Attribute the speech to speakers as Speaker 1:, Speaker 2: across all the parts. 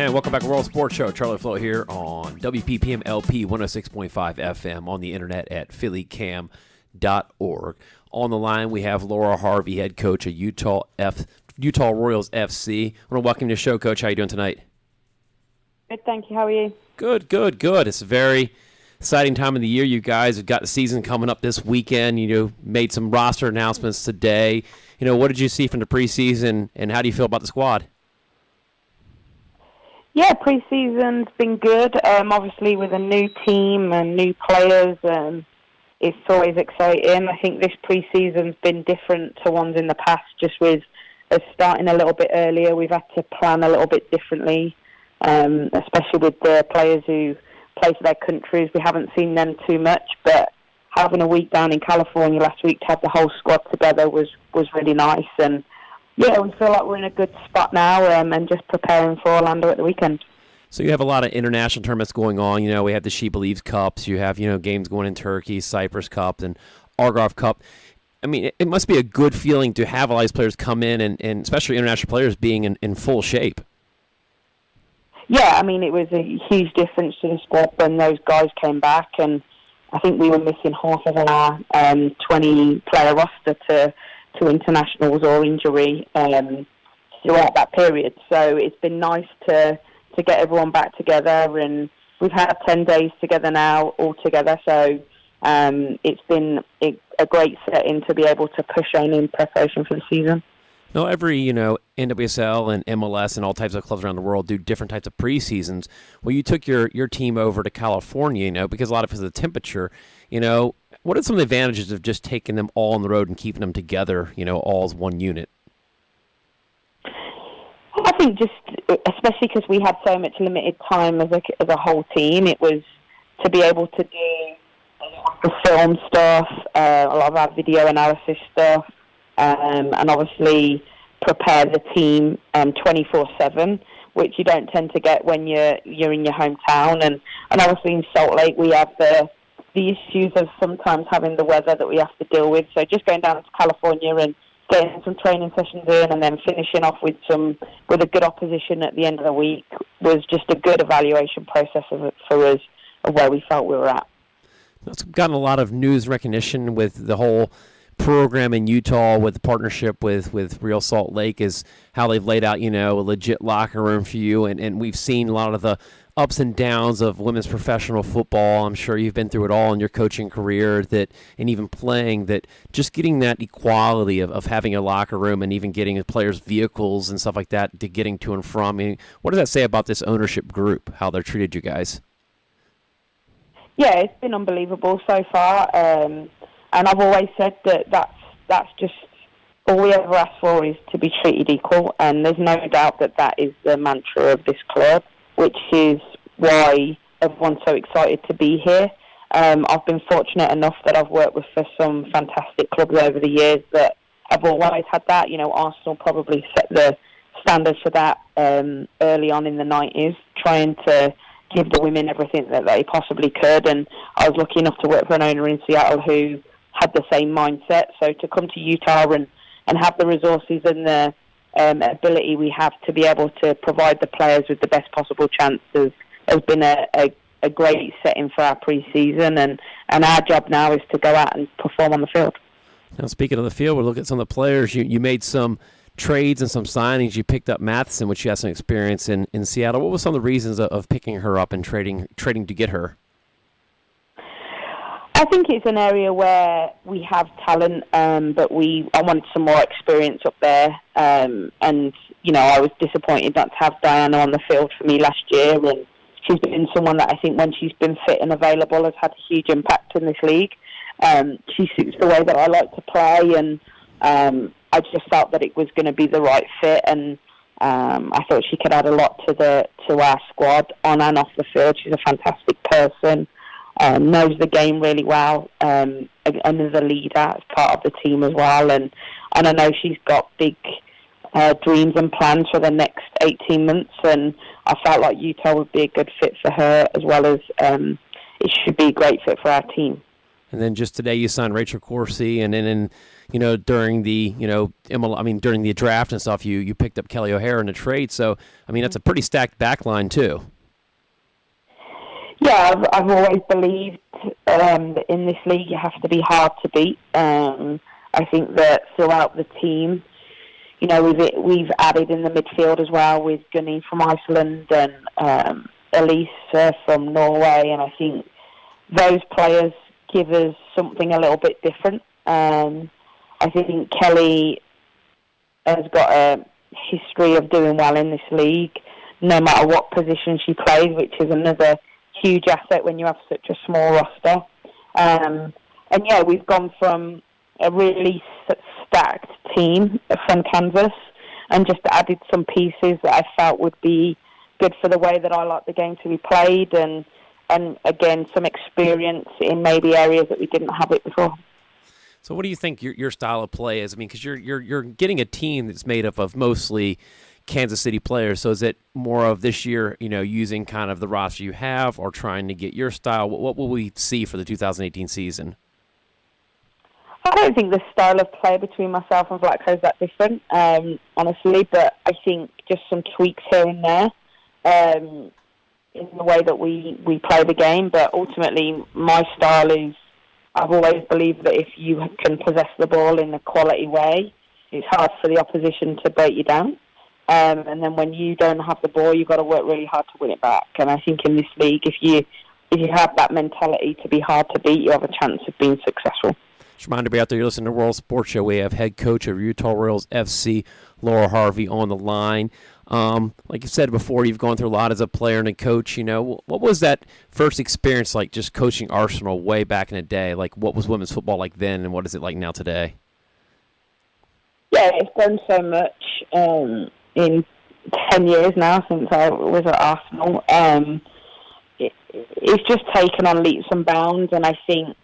Speaker 1: And welcome back to World Sports Show. Charlie Flowe here on WPPM LP 106.5 FM on the internet at phillycam.org. On the line, we have Laura Harvey, head coach of Utah Royals FC. I want to welcome you to the show, Coach. How are you doing tonight?
Speaker 2: Good, thank you. How are you?
Speaker 1: Good. It's a very exciting time of the year. You guys have got the season coming up this weekend. Made some roster announcements today. What did you see from the preseason, and how do you feel about the squad?
Speaker 2: Yeah, preseason's been good. Obviously, with a new team and new players, it's always exciting. I think this preseason's been different to ones in the past, just with us starting a little bit earlier. We've had to plan a little bit differently, especially with the players who play for their countries. We haven't seen them too much, but having a week down in California last week to have the whole squad together was really nice. And yeah, we feel like we're in a good spot now and just preparing for Orlando at the weekend.
Speaker 1: So you have a lot of international tournaments going on. We have the She Believes Cups. You have, games going in Turkey, Cyprus Cup, and Algarve Cup. I mean, it must be a good feeling to have all these players come in, and especially international players being in full shape.
Speaker 2: Yeah, I mean, it was a huge difference to the sport when those guys came back, and I think we were missing half of our 20-player roster to internationals or injury throughout that period. So it's been nice to get everyone back together, and we've had 10 days together now all together. So it's been a great setting to be able to push on in preparation for the season.
Speaker 1: Now, every, NWSL and MLS and all types of clubs around the world do different types of preseasons. Well, you took your team over to California, because a lot of it is the temperature, What are some of the advantages of just taking them all on the road and keeping them together, all as one unit?
Speaker 2: I think just, especially because we had so much limited time as a whole team, it was to be able to do the film stuff, a lot of our video analysis stuff, and obviously prepare the team 24/7, which you don't tend to get when you're in your hometown. And obviously in Salt Lake we have the issues of sometimes having the weather that we have to deal with. So just going down to California and getting some training sessions in and then finishing off with a good opposition at the end of the week was just a good evaluation process for us of where we felt we were at.
Speaker 1: It's gotten a lot of news recognition with the whole program in Utah with the partnership with Real Salt Lake, is how they've laid out, a legit locker room for you. And we've seen a lot of the ups and downs of women's professional football. I'm sure you've been through it all in your coaching career, and even playing, that just getting that equality of having a locker room and even getting players' vehicles and stuff like that to getting to and from. I mean, what does that say about this ownership group, how they're treated you guys?
Speaker 2: Yeah, it's been unbelievable so far. And I've always said that's just all we ever ask for, is to be treated equal. And there's no doubt that is the mantra of this club, which is why everyone's so excited to be here. I've been fortunate enough that I've worked with for some fantastic clubs over the years that have always had that. Arsenal probably set the standard for that early on in the 90s, trying to give the women everything that they possibly could. And I was lucky enough to work for an owner in Seattle who had the same mindset. So to come to Utah and have the resources and the ability we have to be able to provide the players with the best possible chances has been a great setting for our pre-season, and our job now is to go out and perform on the field.
Speaker 1: Now, speaking of the field, we'll look at some of the players. You made some trades and some signings. You picked up Matheson, which you had some experience in Seattle. What were some of the reasons of picking her up and trading to get her?
Speaker 2: I think it's an area where we have talent, but I wanted some more experience up there. And, I was disappointed not to have Diana on the field for me last year. And she's been someone that I think when she's been fit and available has had a huge impact in this league. She suits the way that I like to play, and I just felt that it was going to be the right fit. And I thought she could add a lot to our squad on and off the field. She's a fantastic person. Knows the game really well, and is a leader as part of the team as well. And I know she's got big dreams and plans for the next 18 months, and I felt like Utah would be a good fit for her, as well as it should be a great fit for our team.
Speaker 1: and then just today you signed Rachel Corsi, and then during the during the draft and stuff, you picked up Kelly O'Hara in the trade. So I mean, that's a pretty stacked back line too.
Speaker 2: Yeah, I've always believed that in this league you have to be hard to beat. I think that throughout the team, we've added in the midfield as well with Gunny from Iceland and Elise from Norway, and I think those players give us something a little bit different. I think Kelly has got a history of doing well in this league, no matter what position she plays, which is another huge asset when you have such a small roster. And yeah, we've gone from a really stacked team from Kansas and just added some pieces that I felt would be good for the way that I like the game to be played, and again, some experience in maybe areas that we didn't have it before.
Speaker 1: So what do you think your style of play is? I mean, because you're getting a team that's made up of mostly Kansas City players. So is it more of this year, using kind of the roster you have, or trying to get your style? What will we see for the 2018 season?
Speaker 2: I don't think the style of play between myself and Vlatko is that different, honestly, but I think just some tweaks here and there in the way that we play the game. But ultimately, my style is, I've always believed that if you can possess the ball in a quality way, it's hard for the opposition to break you down. And then when you don't have the ball, you've got to work really hard to win it back. And I think in this league, if you have that mentality to be hard to beat, you have a chance of being successful.
Speaker 1: Just remind everybody out there, you're listening to World Sports Show. We have head coach of Utah Royals FC, Laura Harvey, on the line. Like you said before, you've gone through a lot as a player and a coach. What was that first experience like, just coaching Arsenal way back in the day? Like, what was women's football like then, and what is it like now today?
Speaker 2: Yeah, it's done so much in 10 years now since I was at Arsenal. It's just taken on leaps and bounds, and I think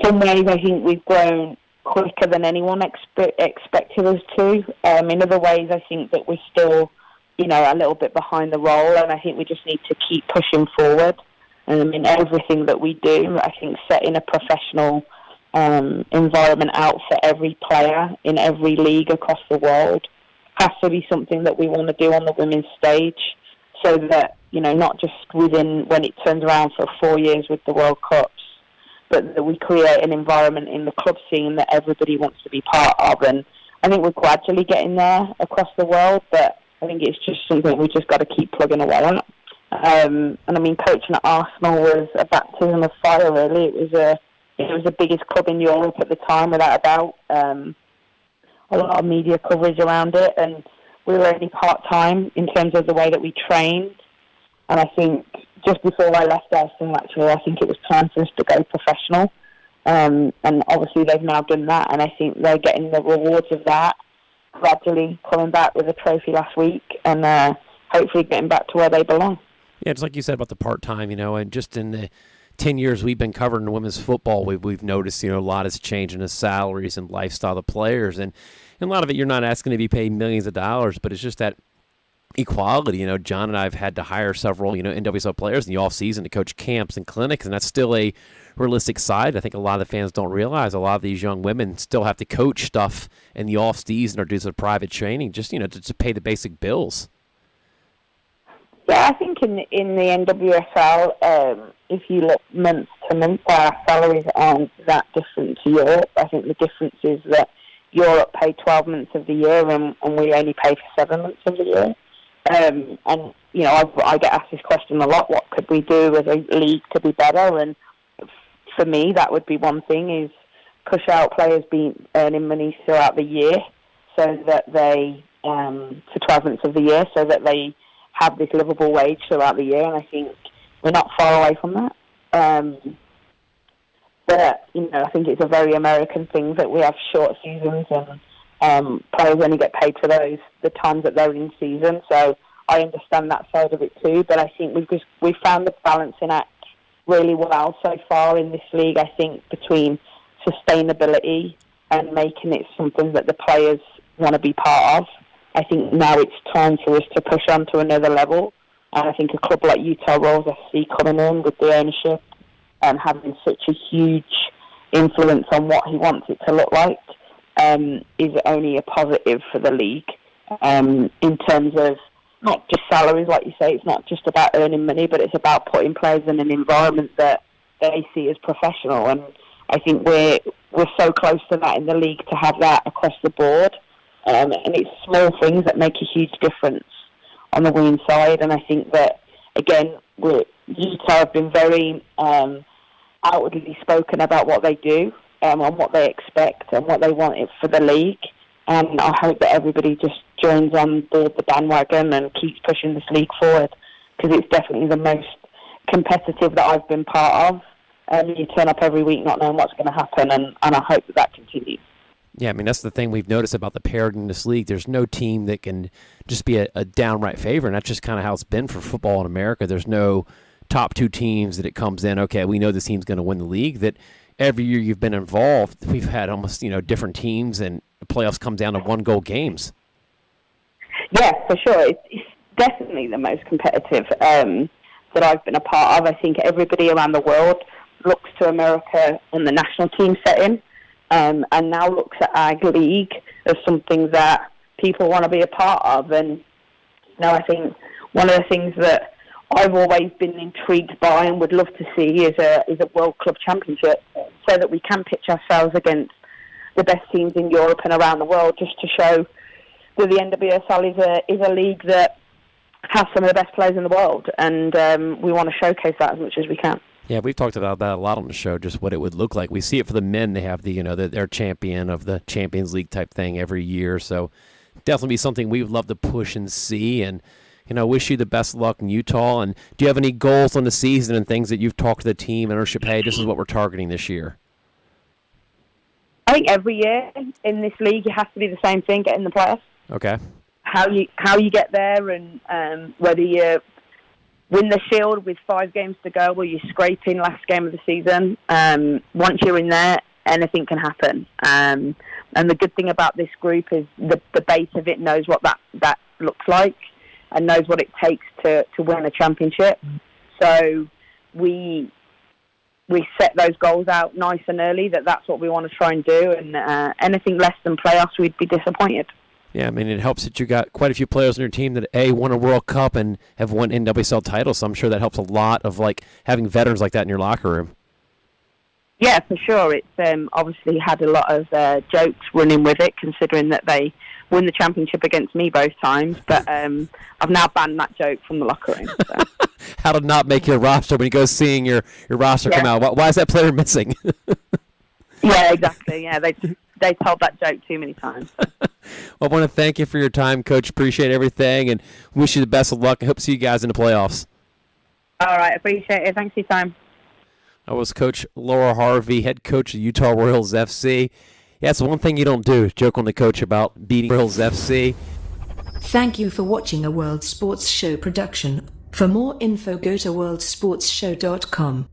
Speaker 2: some ways I think we've grown quicker than anyone expected us to. In other ways, I think that we're still, a little bit behind the role, and I think we just need to keep pushing forward. In everything that we do, I think setting a professional environment out for every player in every league across the world has to be something that we want to do on the women's stage, so that, not just when it turns around for 4 years with the World Cups, but that we create an environment in the club scene that everybody wants to be part of. And I think we're gradually getting there across the world, but I think it's just something we just got to keep plugging away at. And coaching at Arsenal was a baptism of fire, really. It was the biggest club in Europe at the time, without a doubt. A lot of media coverage around it, and we were only part-time in terms of the way that we trained. And I think just before I left Arsenal, actually, I think it was time for us to go professional. And obviously they've now done that, and I think they're getting the rewards of that, gradually coming back with a trophy last week, and hopefully getting back to where they belong.
Speaker 1: Yeah, it's like you said about the part-time, and just in the 10 years we've been covering women's football, we've noticed, a lot has changed in the salaries and lifestyle of players. And a lot of it, you're not asking to be paid millions of dollars, but it's just that equality. John and I have had to hire several, NWSL players in the off-season to coach camps and clinics, and that's still a realistic side. I think a lot of the fans don't realize a lot of these young women still have to coach stuff in the off-season or do some private training just, to pay the basic bills.
Speaker 2: Yeah, I think in the NWSL, if you look month to month, our salaries aren't that different to Europe. I think the difference is that Europe pay 12 months of the year, and we only pay for 7 months of the year. I get asked this question a lot: what could we do as a league to be better? And for me, that would be one thing: is push out players earning money throughout the year, so that they for 12 months of the year, so that they have this livable wage throughout the year. And I think we're not far away from that. But I think it's a very American thing that we have short seasons, and players only get paid for the times that they're in season. So I understand that side of it too. But I think we've found the balancing act really well so far in this league. I think between sustainability and making it something that the players want to be part of. I think now it's time for us to push on to another level. And I think a club like Utah Royals FC coming in with the ownership having such a huge influence on what he wants it to look like is only a positive for the league in terms of not just salaries, like you say. It's not just about earning money, but it's about putting players in an environment that they see as professional. And I think we're so close to that in the league to have that across the board. And it's small things that make a huge difference on the women's side. And I think that, again, Utah have been very outwardly spoken about what they do and what they expect and what they want it for the league. And I hope that everybody just joins on board the bandwagon and keeps pushing this league forward, because it's definitely the most competitive that I've been part of. You turn up every week not knowing what's going to happen, and I hope that continues.
Speaker 1: Yeah, I mean, that's the thing we've noticed about the parity in this league. There's no team that can just be a downright favorite, and that's just kind of how it's been for football in America. There's no top two teams that it comes in, okay, we know this team's going to win the league. That every year you've been involved, we've had almost, different teams, and the playoffs come down to one-goal games.
Speaker 2: Yeah, for sure. It's definitely the most competitive that I've been a part of. I think everybody around the world looks to America in the national team setting, and now looks at Ag League as something that people want to be a part of. And I think one of the things that I've always been intrigued by and would love to see is a World Club Championship, so that we can pitch ourselves against the best teams in Europe and around the world, just to show that the NWSL is a league that has some of the best players in the world, and we want to showcase that as much as we can. Yeah,
Speaker 1: we've talked about that a lot on the show, just what it would look like. We see it for the men. They have their champion of the Champions League type thing every year, so definitely be something we would love to push and see. And wish you the best of luck in Utah. And do you have any goals on the season and things that you've talked to the team and ownership? Hey, this is what we're targeting this year.
Speaker 2: I think every year in this league, it has to be the same thing: get in the playoffs.
Speaker 1: Okay.
Speaker 2: How you get there, and whether you win the Shield with 5 games to go, or you scrape in last game of the season. Once you're in there, anything can happen. And the good thing about this group is the base of it knows what that looks like, and knows what it takes to win a championship. So we set those goals out nice and early, that's what we want to try and do, and anything less than playoffs, we'd be disappointed.
Speaker 1: Yeah, I mean, it helps that you got quite a few players on your team that, won a World Cup and have won NWSL titles, so I'm sure that helps a lot of, having veterans like that in your locker room.
Speaker 2: Yeah, for sure. It's obviously had a lot of jokes running with it, considering that they win the championship against me both times, but I've now banned that joke from the locker room. So.
Speaker 1: How to not make your roster when you go seeing your roster come out. Why is that player missing?
Speaker 2: Yeah, exactly. Yeah, they told that joke too many times.
Speaker 1: Well, I want to thank you for your time, Coach. Appreciate everything, and wish you the best of luck. I hope to see you guys in the playoffs.
Speaker 2: All right, appreciate it. Thanks for your time.
Speaker 1: That was Coach Laura Harvey, head coach of Utah Royals FC. Yeah, it's one thing you don't do, joke on the coach about beating Royals FC.
Speaker 3: Thank you for watching a World Sports Show production. For more info, go to worldsportsshow.com.